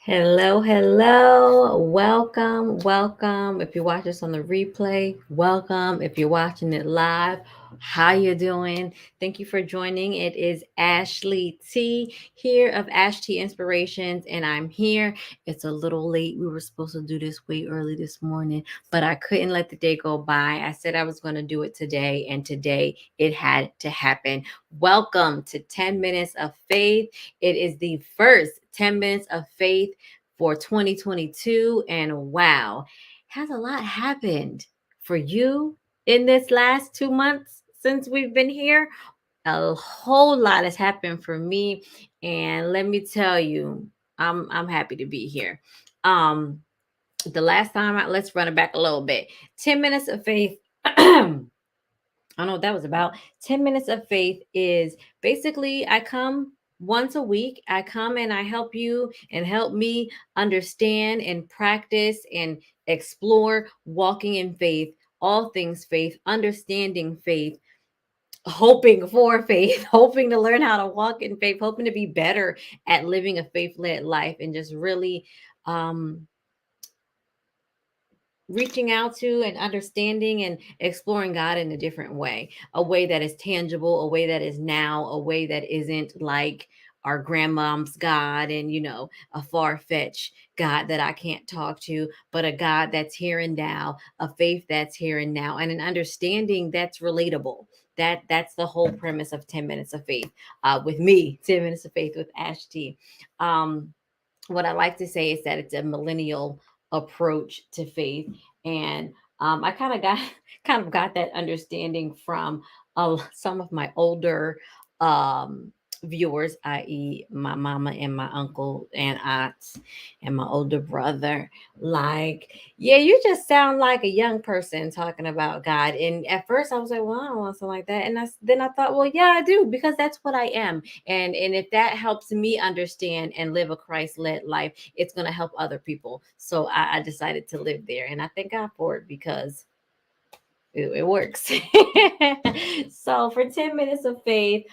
Hello, hello. Welcome. If you watch this on the replay, welcome. If you're watching it live, how you doing? Thank you for joining. It is Ashley T here of Ash T Inspirations, and I'm here. It's a little late. We were supposed to do this way early this morning, but I couldn't let the day go by. I said I was going to do it today, and today it had to happen. Welcome to 10 Minutes of Faith. It is the first 10 minutes of faith for 2022. And wow, has a lot happened for you in this last 2 months since we've been here? A whole lot has happened for me. And let me tell you, I'm happy to be here. The last time let's run it back a little bit. 10 minutes of faith. I don't know what that was about. 10 minutes of faith is basically I come once a week. I come and I help you and help me understand and practice and explore walking in faith, all things faith, understanding faith, hoping for faith, hoping to learn how to walk in faith, hoping to be better at living a faith led life and just really um reaching out to and understanding and exploring God in a different way, a way that is tangible, a way that is now, a way that isn't like our grandmom's God and, a far fetched God that I can't talk to, but a God that's here and now, a faith that's here and now, and an understanding that's relatable. That's the whole premise of 10 Minutes of Faith with me, 10 Minutes of Faith with Ash T. Um, what I like to say is that it's a millennial approach to faith, and I kind of got that understanding from some of my older um, viewers, i.e., my mama and my uncle and aunts and my older brother. Like, yeah, you just sound like a young person talking about God. And at first, I was like, well, I don't want something like that. And then I thought, well, yeah, I do because that's what I am. And if that helps me understand and live a Christ-led life, it's going to help other people. So I decided to live there, and I thank God for it because it works. So for 10 minutes of faith,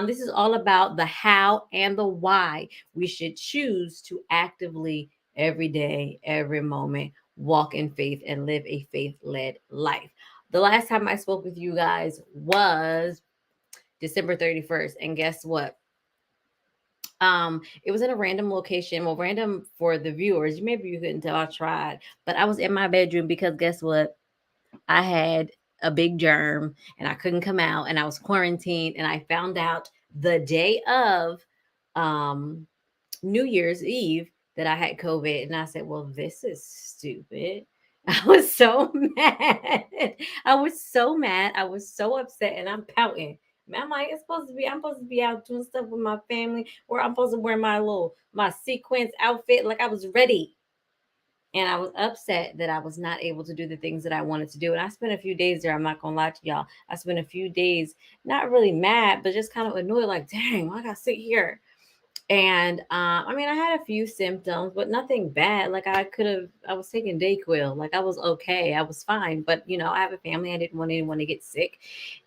this is all about the how and the why we should choose to actively every day, every moment walk in faith and live a faith-led life. The last time I spoke with you guys was December 31st, and guess what? It was in a random location. Well, random for the viewers. Maybe you couldn't tell I tried, but I was in my bedroom because guess what? I had a big germ and I couldn't come out and I was quarantined, and I found out the day of um New Year's Eve that I had COVID, and I said, "Well, this is stupid." I was so mad. I was so mad. I was so upset, and I'm pouting. Man, I'm like, I'm supposed to be out doing stuff with my family, where I'm supposed to wear my sequence outfit, like I was ready. And I was upset that I was not able to do the things that I wanted to do. And I spent a few days there. I'm not gonna lie to y'all. I spent a few days not really mad, but just kind of annoyed, like, dang, why I gotta sit here? And I mean, I had a few symptoms, but nothing bad. Like I was taking Dayquil, like I was okay, I was fine. But I have a family, I didn't want anyone to get sick,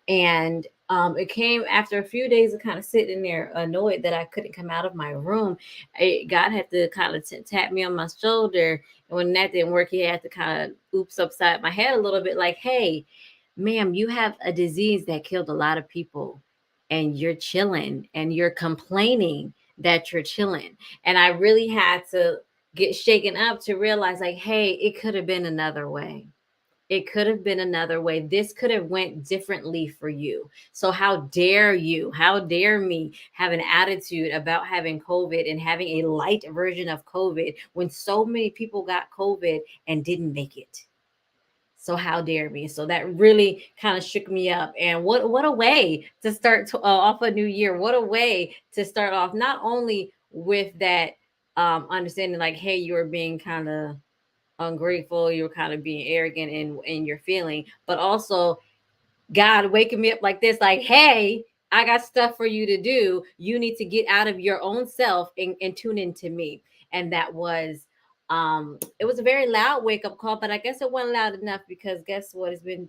and it came after a few days of kind of sitting there, annoyed that I couldn't come out of my room. God had to kind of tap me on my shoulder, and when that didn't work, He had to kind of oops upside my head a little bit, like, hey, ma'am, you have a disease that killed a lot of people, and you're chilling and you're complaining that you're chilling. And I really had to get shaken up to realize, like, hey, it could have been another way. It could have been another way. This could have went differently for you. So how dare me have an attitude about having COVID and having a light version of COVID when so many people got COVID and didn't make it. So how dare me? So that really kind of shook me up. And what a way to start off a new year. What a way to start off, not only with that understanding, like, hey, you were being kind of ungrateful, you were kind of being arrogant in your feeling, but also God waking me up like this, like, hey, I got stuff for you to do. You need to get out of your own self and tune into me. And that was it was a very loud wake up call, but I guess it wasn't loud enough because guess what? It's been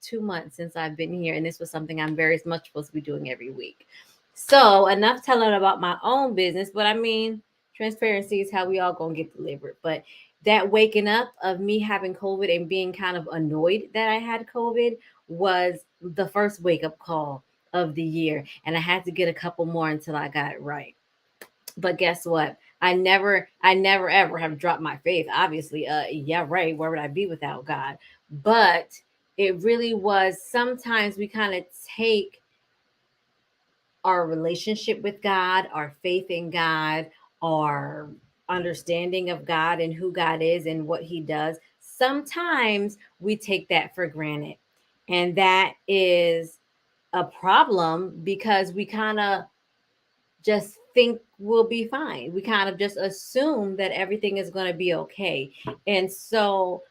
2 months since I've been here, and this was something I'm very much supposed to be doing every week. So enough telling about my own business, but I mean, transparency is how we all gonna get delivered. But that waking up of me having COVID and being kind of annoyed that I had COVID was the first wake up call of the year. And I had to get a couple more until I got it right. But guess what? I never ever have dropped my faith. Obviously, yeah, right. Where would I be without God? But it really was sometimes we kind of take our relationship with God, our faith in God, our understanding of God and who God is and what He does. Sometimes we take that for granted. And that is a problem because we kind of just think we'll be fine. We kind of just assume that everything is going to be okay. And so,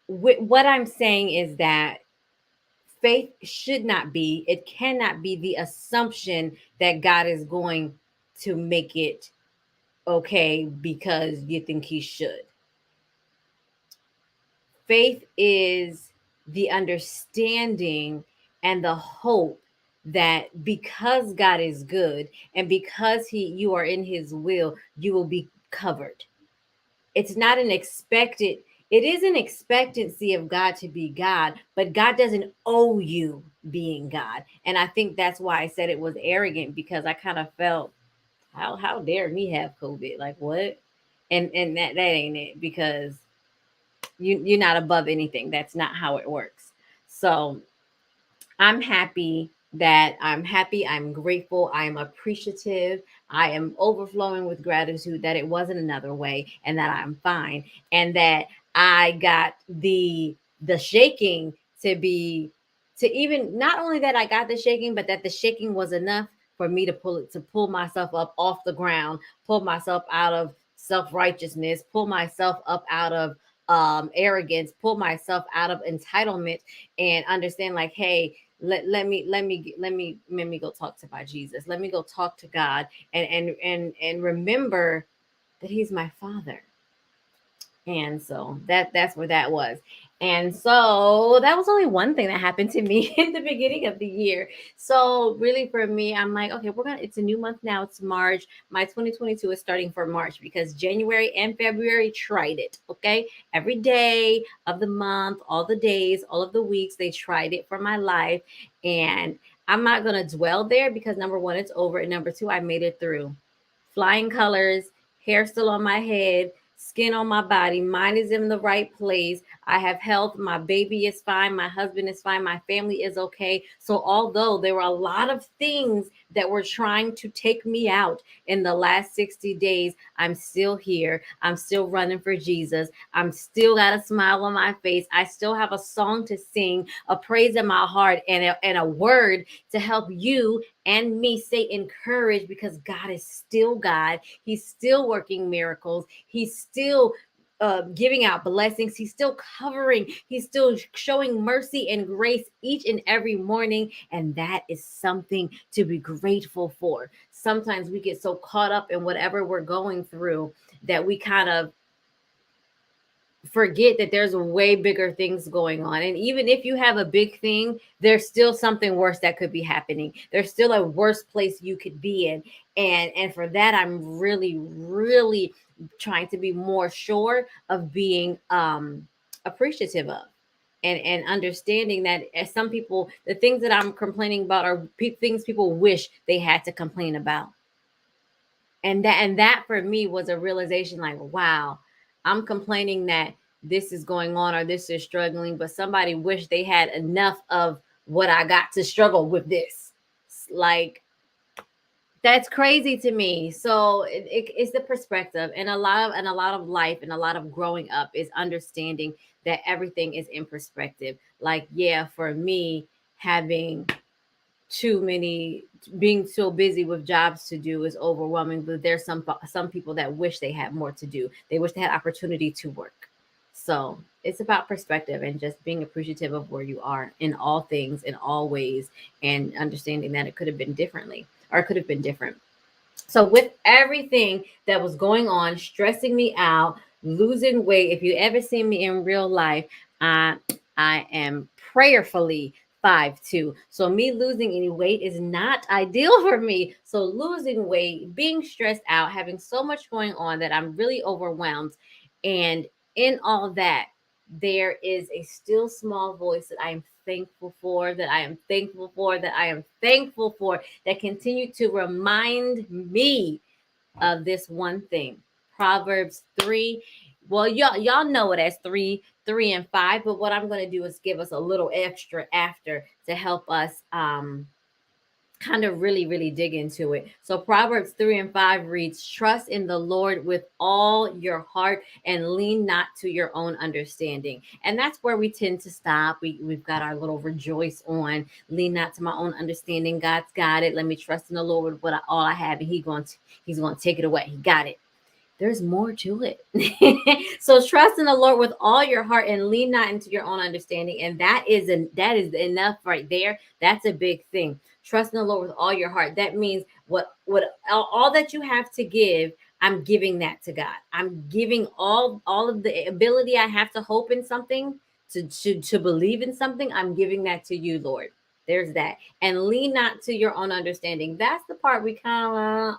what I'm saying is that faith should not be, it cannot be the assumption that God is going to make it okay because you think He should. Faith is the understanding and the hope that because God is good and because you are in His will, you will be covered. It's not an expected, it is an expectancy of God to be God, but God doesn't owe you being God. And I think that's why I said it was arrogant, because I kind of felt, how dare me have COVID? Like what? And that ain't it, because you're not above anything. That's not how it works. So I'm happy, I'm grateful, I'm appreciative, I am overflowing with gratitude that it wasn't another way and that I'm fine, and that I got the shaking to be, to even, not only that I got the shaking, but that the shaking was enough for me to pull myself up off the ground, pull myself out of self-righteousness, pull myself up out of arrogance, pull myself out of entitlement, and understand like, hey, let me go talk to my Jesus. Let me go talk to God, and remember that He's my Father. And so that's where that was. And so that was only one thing that happened to me in the beginning of the year. So really for me, I'm like, okay, it's a new month now. It's March. My 2022 is starting for March because January and February tried it. Okay. Every day of the month, all the days, all of the weeks, they tried it for my life. And I'm not going to dwell there because number one, it's over. And number two, I made it through. Flying colors, hair still on my head, skin on my body, mind is in the right place. I have health. My baby is fine. My husband is fine. My family is okay. So, although there were a lot of things that were trying to take me out in the last 60 days, I'm still here. I'm still running for Jesus. I'm still got a smile on my face. I still have a song to sing, a praise in my heart, and a word to help you and me stay encouraged, because God is still God. He's still working miracles. He's still giving out blessings. He's still covering. He's still showing mercy and grace each and every morning. And that is something to be grateful for. Sometimes we get so caught up in whatever we're going through that we kind of forget that there's way bigger things going on. And even if you have a big thing, there's still something worse that could be happening. There's still a worse place you could be in. And for that, I'm really trying to be more sure of being appreciative of. And understanding that, as some people, the things that I'm complaining about are things people wish they had to complain about. And that for me was a realization like, wow, I'm complaining that this is going on or this is struggling, but somebody wish they had enough of what I got to struggle with this. Like, that's crazy to me. So it's the perspective, and a lot of life and a lot of growing up is understanding that everything is in perspective. Like, yeah, for me, having too many, being so busy with jobs to do is overwhelming, but there's some people that wish they had more to do. They wish they had opportunity to work. So it's about perspective and just being appreciative of where you are in all things, in all ways, and understanding that it could have been differently, or it could have been different. So with everything that was going on, stressing me out, losing weight, if you ever see me in real life, I am prayerfully 5 too. So me losing any weight is not ideal for me. So losing weight, being stressed out, having so much going on that I'm really overwhelmed. And in all that, there is a still small voice that I am thankful for, that I am thankful for, that I am thankful for, that continue to remind me of this one thing. Proverbs 3. Well, y'all know it as 3 and 5, but what I'm going to do is give us a little extra after to help us kind of really dig into it. So Proverbs 3 and 5 reads, trust in the Lord with all your heart and lean not to your own understanding. And that's where we tend to stop. We've got our little rejoice on, lean not to my own understanding. God's got it. Let me trust in the Lord with all I have, and he's going to take it away. He got it. There's more to it. So trust in the Lord with all your heart and lean not into your own understanding. And that is enough right there. That's a big thing. Trust in the Lord with all your heart. That means what all that you have to give, I'm giving that to God. I'm giving all of the ability I have to hope in something, to believe in something. I'm giving that to you, Lord. There's that. And lean not to your own understanding. That's the part we kind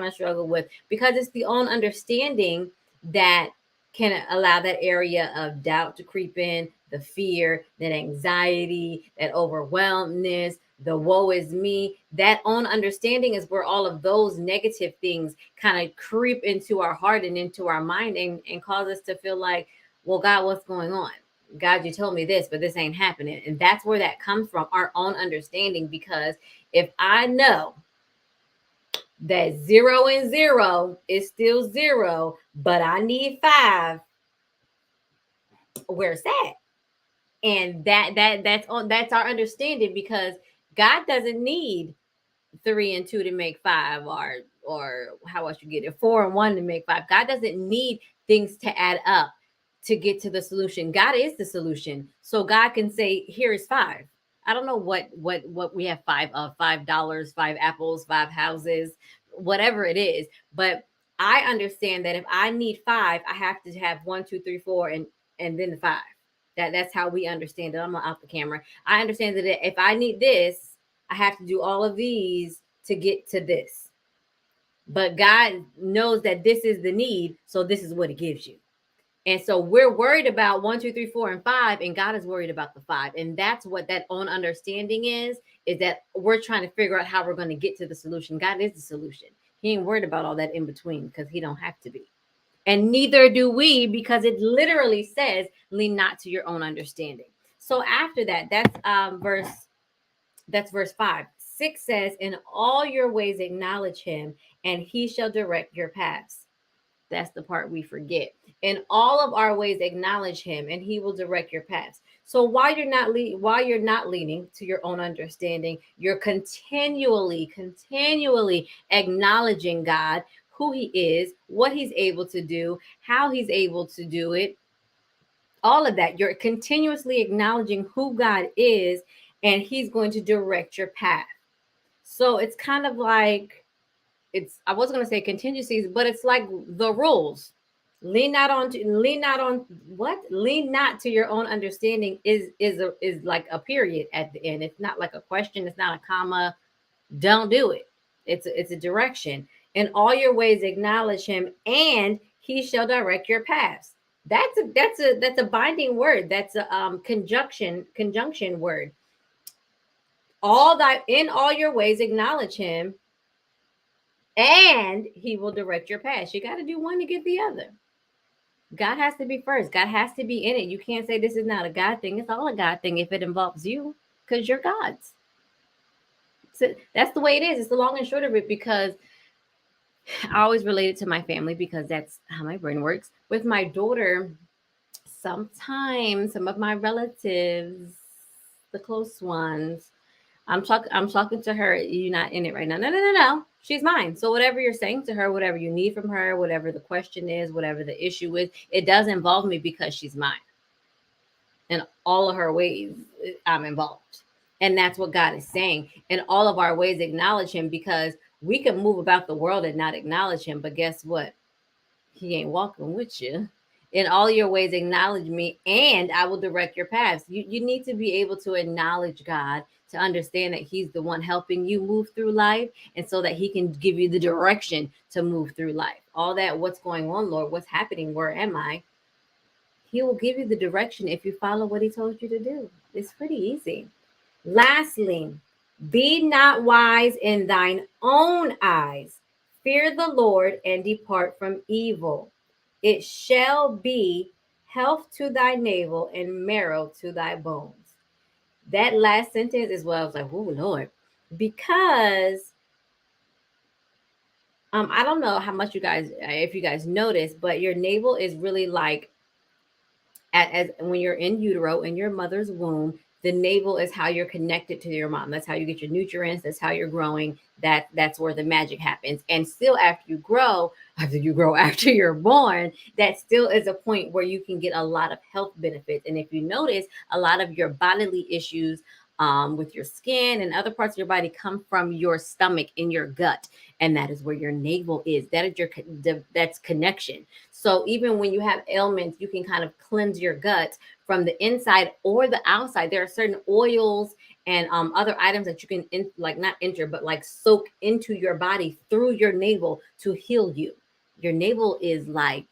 of struggle with, because it's the own understanding that can allow that area of doubt to creep in, the fear, that anxiety, that overwhelmedness, the woe is me. That own understanding is where all of those negative things kind of creep into our heart and into our mind, and cause us to feel like, well, God, what's going on? God, you told me this, but this ain't happening. And that's where that comes from, our own understanding. Because if I know that 0 and 0 is still 0, but I need 5, where's that? And that's our understanding, because God doesn't need 3 and 2 to make 5, or how else you get it, 4 and 1 to make 5. God doesn't need things to add up to get to the solution. God is the solution. So God can say, here is 5. I don't know what we have 5 of, $5, 5 apples, 5 houses, whatever it is. But I understand that if I need 5, I have to have 1, 2, 3, 4, and then the 5. That's how we understand it. I'm not out the camera. I understand that if I need this, I have to do all of these to get to this. But God knows that this is the need, so this is what it gives you. And so we're worried about 1, 2, 3, 4, and 5, and God is worried about the 5. And that's what that own understanding is that we're trying to figure out how we're going to get to the solution. God is the solution. He ain't worried about all that in between, because he don't have to be. And neither do we, because it literally says, lean not to your own understanding. So after that, that's verse 5. 6 says, in all your ways acknowledge him, and he shall direct your paths. That's the part we forget. In all of our ways acknowledge him, and he will direct your paths. So while you're not leaning to your own understanding, you're continually acknowledging God, who he is, what he's able to do, how he's able to do it. All of that. You're continuously acknowledging who God is, and he's going to direct your path. So it's kind of like, I was going to say contingencies, but it's like the rules. Lean not to your own understanding is like a period at the end. It's not like a question, it's not a comma. Don't do it. It's a direction. In all your ways acknowledge him, and he shall direct your paths. That's a binding word. That's a conjunction word. In all your ways acknowledge him, and he will direct your path. You got to do one to get the other. God has to be first. God has to be in it. You can't say this is not a God thing. It's all a God thing if it involves you, because you're God's. So that's the way it is. It's the long and short of it, because I always relate it to my family, because that's how my brain works. With my daughter, sometimes some of my relatives, the close ones, I'm talking to her. You're not in it right now. No. She's mine. So whatever you're saying to her, whatever you need from her, whatever the question is, whatever the issue is, it does involve me, because she's mine. In all of her ways, I'm involved. And that's what God is saying. In all of our ways, acknowledge him, because we can move about the world and not acknowledge him. But guess what? He ain't walking with you In all your ways, acknowledge me, and I will direct your paths. You need to be able to acknowledge God to understand that He's the one helping you move through life, and so that He can give you the direction to move through life. All that, what's going on, Lord? What's happening? Where am I? He will give you the direction if you follow what He told you to do. It's pretty easy. Lastly, be not wise in thine own eyes. Fear the Lord and depart from evil. It shall be health to thy navel and marrow to thy bones. That last sentence is what I was like, oh Lord. Because I don't know how much you guys, if you guys notice, but your navel is really like as when you're in utero in your mother's womb, the navel is how you're connected to your mom. That's how you get your nutrients. That's how you're growing. That's where the magic happens. And still after you're born, that still is a point where you can get a lot of health benefits. And if you notice, a lot of your bodily issues with your skin and other parts of your body come from your stomach in your gut, and that is where your navel is. That is that's connection. So even when you have ailments, you can kind of cleanse your gut from the inside or the outside. There are certain oils and other items that you can like not enter, but like soak into your body through your navel to heal you. Your navel is like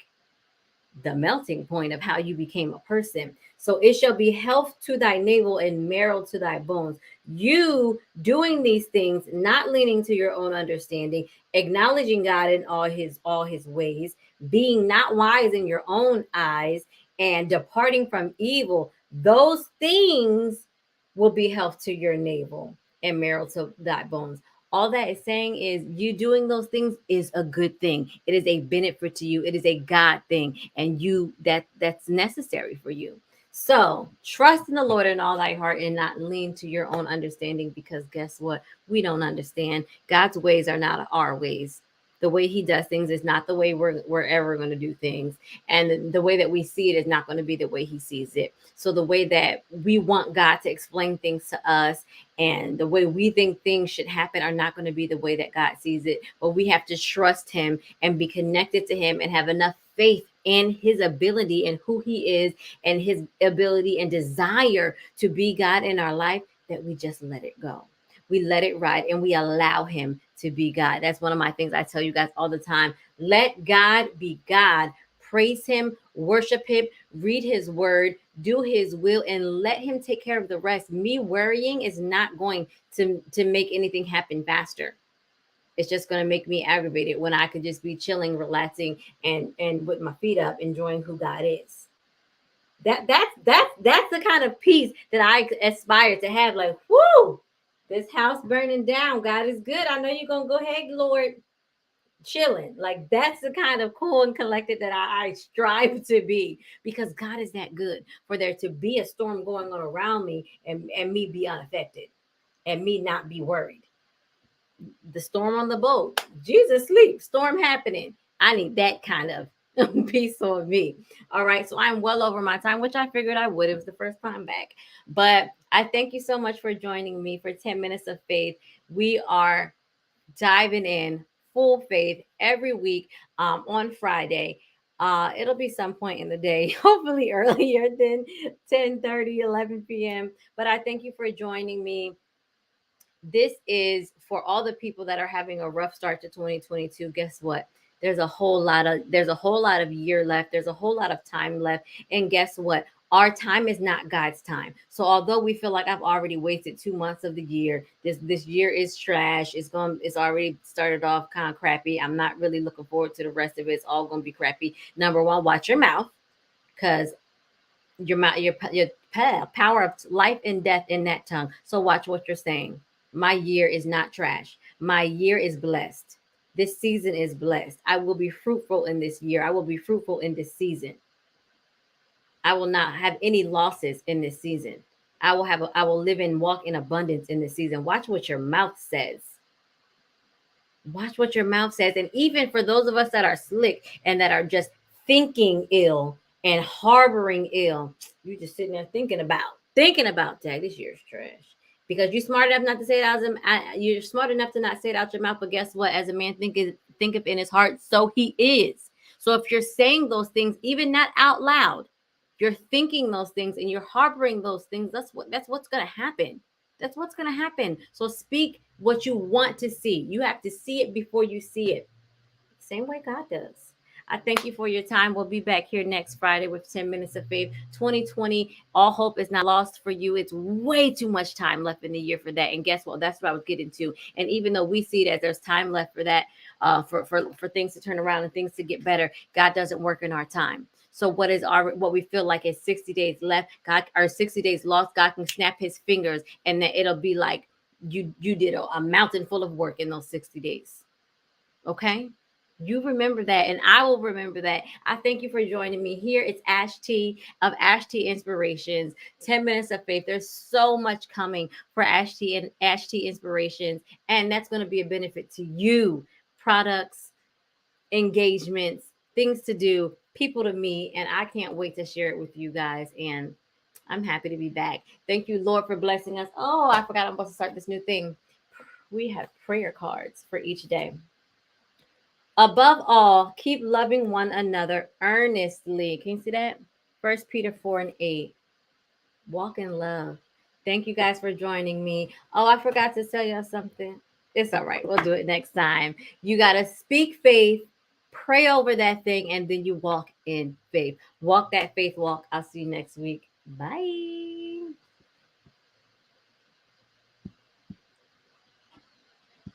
the melting point of how you became a person. So it shall be health to thy navel and marrow to thy bones. You doing these things, not leaning to your own understanding, acknowledging God in all his ways, being not wise in your own eyes, and departing from evil. Those things will be health to your navel and marrow to thy bones. All that is saying is you doing those things is a good thing. It is a benefit to you. It is a God thing, and that's necessary for you. So trust in the Lord in all thy heart and not lean to your own understanding, because guess what? We don't understand. God's ways are not our ways. The way He does things is not the way we're ever going to do things. And the way that we see it is not going to be the way He sees it. So the way that we want God to explain things to us and the way we think things should happen are not going to be the way that God sees it. But we have to trust Him and be connected to Him and have enough faith in His ability and who He is and His ability and desire to be God in our life, that we just let it go. We let it ride and we allow Him to be God. That's one of my things I tell you guys all the time. Let God be God. Praise Him, worship Him, read His word, do His will, and let Him take care of the rest. Me worrying is not going to make anything happen faster. It's just going to make me aggravated when I could just be chilling, relaxing, and with my feet up, enjoying who God is. That's the kind of peace that I aspire to have. Like, whoo, this house burning down. God is good. I know you're gonna go ahead, Lord, chilling. Like that's the kind of cool and collected that I strive to be, because God is that good for there to be a storm going on around me and me be unaffected and me not be worried. The storm on the boat, Jesus sleep, storm happening. I need that kind of peace on me. All right. So I'm well over my time, which I figured I would. It was the first time back. But I thank you so much for joining me for 10 minutes of faith. We are diving in full faith every week on Friday. It'll be some point in the day, hopefully earlier than 10:30, 11 p.m. But I thank you for joining me. This is for all the people that are having a rough start to 2022. Guess what? There's a whole lot of year left. There's a whole lot of time left. And guess what? Our time is not God's time. So although we feel like I've already wasted 2 months of the year, this year is trash. It's already started off kind of crappy. I'm not really looking forward to the rest of it. It's all gonna be crappy. Number one, watch your mouth, because your power of life and death in that tongue. So watch what you're saying. My year is not trash. My year is blessed. This season is blessed. I will be fruitful in this year. I will be fruitful in this season. I will not have any losses in this season. I will live and walk in abundance in this season. Watch what your mouth says. Watch what your mouth says. And even for those of us that are slick and that are just thinking ill and harboring ill, you just sitting there thinking about Dad, this year's trash. Because you're smart enough not to say it out. You're smart enough to not say it out your mouth. But guess what? As a man thinketh in his heart, so he is. So if you're saying those things, even not out loud, you're thinking those things and you're harboring those things, that's what's going to happen. That's what's going to happen. So speak what you want to see. You have to see it before you see it. Same way God does. I thank you for your time. We'll be back here next Friday with 10 Minutes of Faith. 2020, all hope is not lost for you. It's way too much time left in the year for that. And guess what? That's what I was getting to. And even though we see that there's time left for that, for things to turn around and things to get better, God doesn't work in our time. So what we feel like is 60 days left, God, or 60 days lost, God can snap his fingers and then it'll be like you did a mountain full of work in those 60 days. Okay? You remember that, and I will remember that. I thank you for joining me here. It's Ash T of Ash T Inspirations, 10 Minutes of Faith. There's so much coming for Ash T and Ash T Inspirations, and that's going to be a benefit to you. Products, engagements, things to do, people to meet, and I can't wait to share it with you guys. And I'm happy to be back. Thank you, Lord, for blessing us. Oh, I forgot I'm supposed to start this new thing. We have prayer cards for each day. Above all, keep loving one another earnestly. Can you see that? First Peter 4 and 8. Walk in love. Thank you guys for joining me. Oh, I forgot to tell y'all something. It's all right. We'll do it next time. You got to speak faith, pray over that thing, and then you walk in faith. Walk that faith walk. I'll see you next week. Bye.